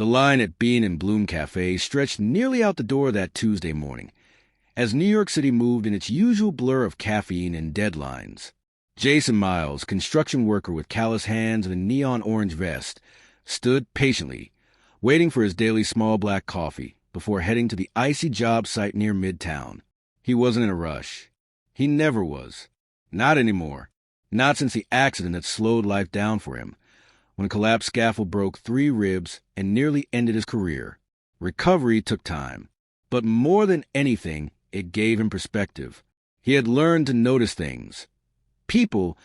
The line at Bean and Bloom Cafe stretched nearly out the door that Tuesday morning, as New York City moved in its usual blur of caffeine and deadlines. Jason Miles, construction worker with callous hands and a neon orange vest, stood patiently, waiting for his daily small black coffee before heading to the icy job site near Midtown. He wasn't in a rush. He never was. Not anymore. Not since the accident that slowed life down for him, when a collapsed scaffold broke 3 ribs and nearly ended his career. Recovery took time, but more than anything, it gave him perspective. He had learned to notice things. People,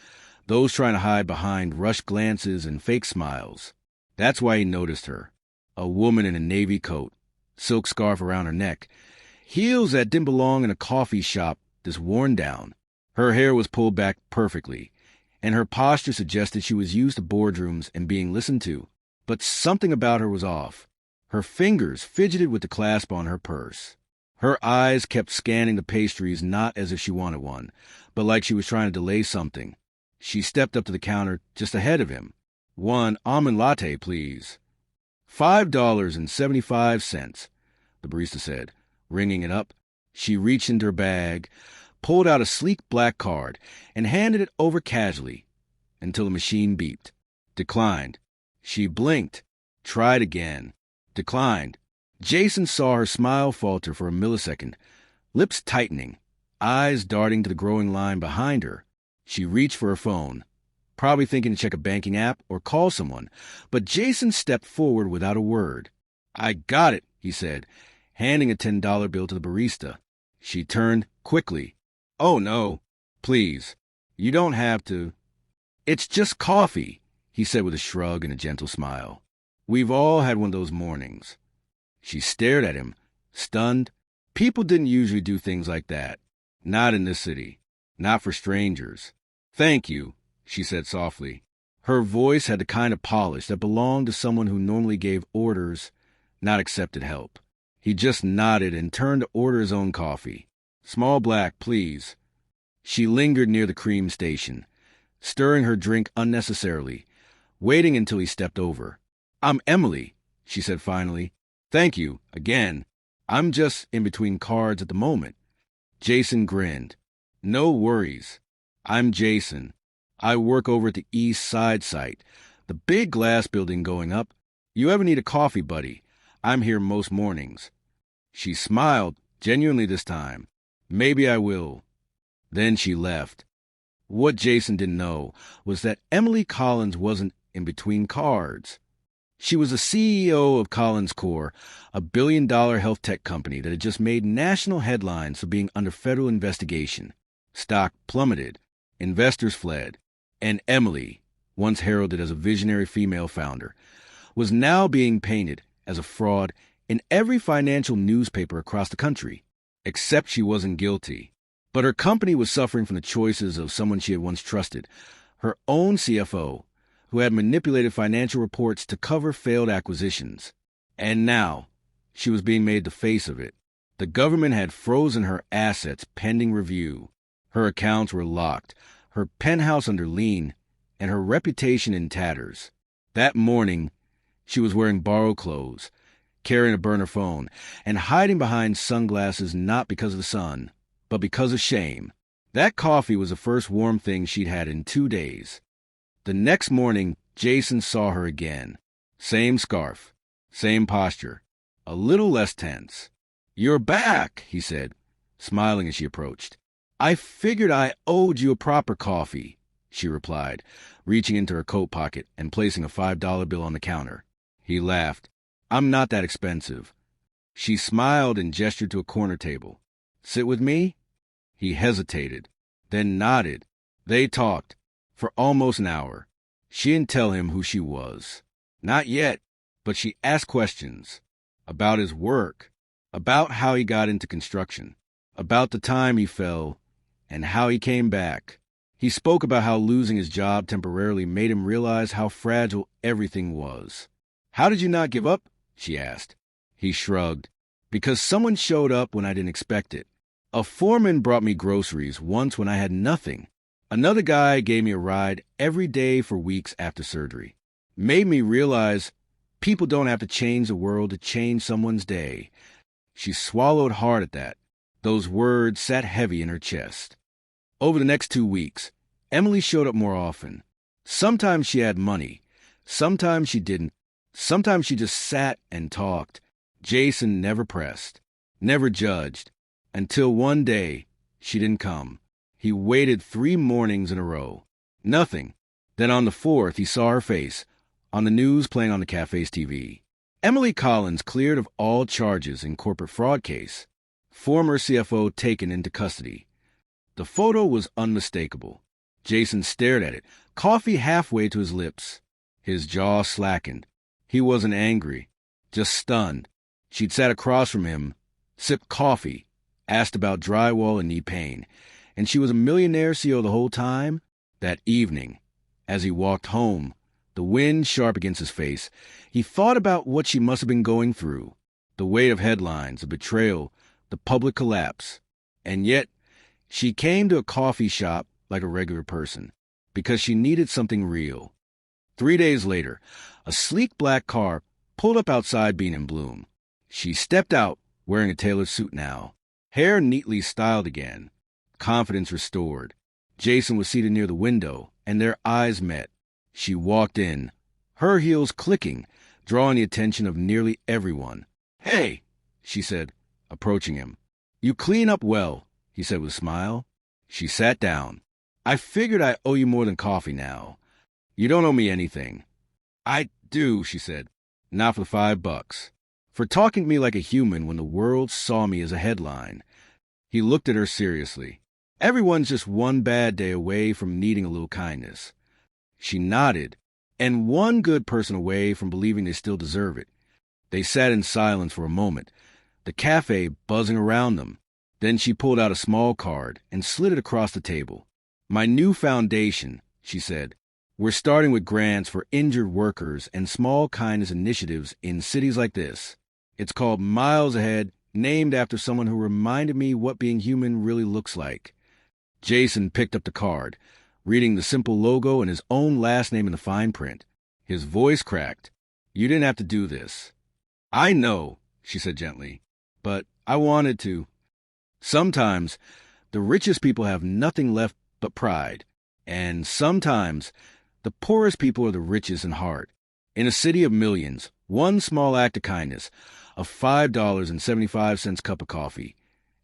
those trying to hide behind rushed glances and fake smiles. That's why he noticed her. A woman in a navy coat, silk scarf around her neck, heels that didn't belong in a coffee shop this worn down. Her hair was pulled back perfectly, and her posture suggested she was used to boardrooms and being listened to. But something about her was off. Her fingers fidgeted with the clasp on her purse. Her eyes kept scanning the pastries not as if she wanted one, but like she was trying to delay something. She stepped up to the counter just ahead of him. "1 almond latte, please." $5.75, the barista said, ringing it up. She reached into her bag, pulled out a sleek black card, and handed it over casually until the machine beeped. Declined. She blinked, tried again, declined. Jason saw her smile falter for a millisecond, lips tightening, eyes darting to the growing line behind her. She reached for her phone, probably thinking to check a banking app or call someone, but Jason stepped forward without a word. "I got it," he said, handing a $10 bill to the barista. She turned quickly. "Oh, no, please, you don't have to." "It's just coffee," he said with a shrug and a gentle smile. "We've all had one of those mornings." She stared at him, stunned. People didn't usually do things like that. Not in this city. Not for strangers. "Thank you," she said softly. Her voice had the kind of polish that belonged to someone who normally gave orders, not accepted help. He just nodded and turned to order his own coffee. "Small black, please." She lingered near the cream station, stirring her drink unnecessarily, waiting until he stepped over. "I'm Emily," she said finally. "Thank you, again. I'm just in between cards at the moment." Jason grinned. "No worries. I'm Jason. I work over at the East Side site, the big glass building going up. You ever need a coffee, buddy? I'm here most mornings." She smiled, genuinely this time. "Maybe I will." Then she left. What Jason didn't know was that Emily Collins wasn't in between cards. She was the CEO of Collins Corp, a billion-dollar health tech company that had just made national headlines for being under federal investigation. Stock plummeted, investors fled, and Emily, once heralded as a visionary female founder, was now being painted as a fraud in every financial newspaper across the country, except she wasn't guilty. But her company was suffering from the choices of someone she had once trusted, her own CFO, who had manipulated financial reports to cover failed acquisitions. And now, she was being made the face of it. The government had frozen her assets pending review. Her accounts were locked, her penthouse under lien, and her reputation in tatters. That morning, she was wearing borrowed clothes, carrying a burner phone, and hiding behind sunglasses not because of the sun, but because of shame. That coffee was the first warm thing she'd had in 2 days. The next morning, Jason saw her again. Same scarf, same posture, a little less tense. "You're back," he said, smiling as she approached. "I figured I owed you a proper coffee," she replied, reaching into her coat pocket and placing a $5 bill on the counter. He laughed. "I'm not that expensive." She smiled and gestured to a corner table. "Sit with me?" He hesitated, then nodded. They talked for almost an hour. She didn't tell him who she was. Not yet, but she asked questions about his work, about how he got into construction, about the time he fell, and how he came back. He spoke about how losing his job temporarily made him realize how fragile everything was. "How did you not give up?" she asked. He shrugged. "Because someone showed up when I didn't expect it. A foreman brought me groceries once when I had nothing. Another guy gave me a ride every day for weeks after surgery. Made me realize People don't have to change the world to change someone's day. She swallowed hard at that. Those words sat heavy in her chest. Over the next 2 weeks, Emily showed up more often. Sometimes she had money. Sometimes she didn't. Sometimes she just sat and talked. Jason never pressed, never judged, until one day she didn't come. He waited 3 mornings in a row. Nothing. Then on the 4th, he saw her face, on the news playing on the cafe's TV. Emily Collins cleared of all charges in corporate fraud case. Former CFO taken into custody. The photo was unmistakable. Jason stared at it, coffee halfway to his lips. His jaw slackened. He wasn't angry, just stunned. She'd sat across from him, sipped coffee, asked about drywall and knee pain, and she was a Millionaire CEO the whole time. That evening, as he walked home, the wind sharp against his face, he thought about what she must have been going through. The weight of headlines, the betrayal, the public collapse. And yet, she came to a coffee shop like a regular person, because she needed something real. 3 days later, a sleek black car pulled up outside Bean and Bloom. She stepped out, wearing a tailored suit now, hair neatly styled again, confidence restored. Jason was seated near the window, and their eyes met. She walked in, her heels clicking, drawing the attention of nearly everyone. "Hey," she said, approaching him. "You clean up well," he said with a smile. She sat down. "I figured I owe you more than coffee now. You don't owe me anything." "I do," she said. "Not for $5. For talking to me like a human when the world saw me as a headline." He looked at her seriously. "Everyone's just one bad day away from needing a little kindness." She nodded, and one good person away from believing they still deserve it. They sat in silence for a moment, the cafe buzzing around them. Then she pulled out a small card and slid it across the table. "My new foundation," she said. "We're starting with grants for injured workers and small kindness initiatives in cities like this. It's called Miles Ahead, named after someone who reminded me what being human really looks like." Jason picked up the card, reading the simple logo and his own last name in the fine print. His voice cracked. "You didn't have to do this." "I know," she said gently, "but I wanted to." Sometimes the richest people have nothing left but pride, and sometimes the poorest people are the richest in heart. In a city of millions, one small act of kindness, a $5.75 cup of coffee,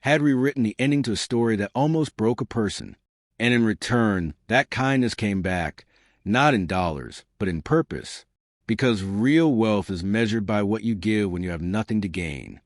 had rewritten the ending to a story that almost broke a person. And in return, that kindness came back, not in dollars, but in purpose. Because real wealth is measured by what you give when you have nothing to gain.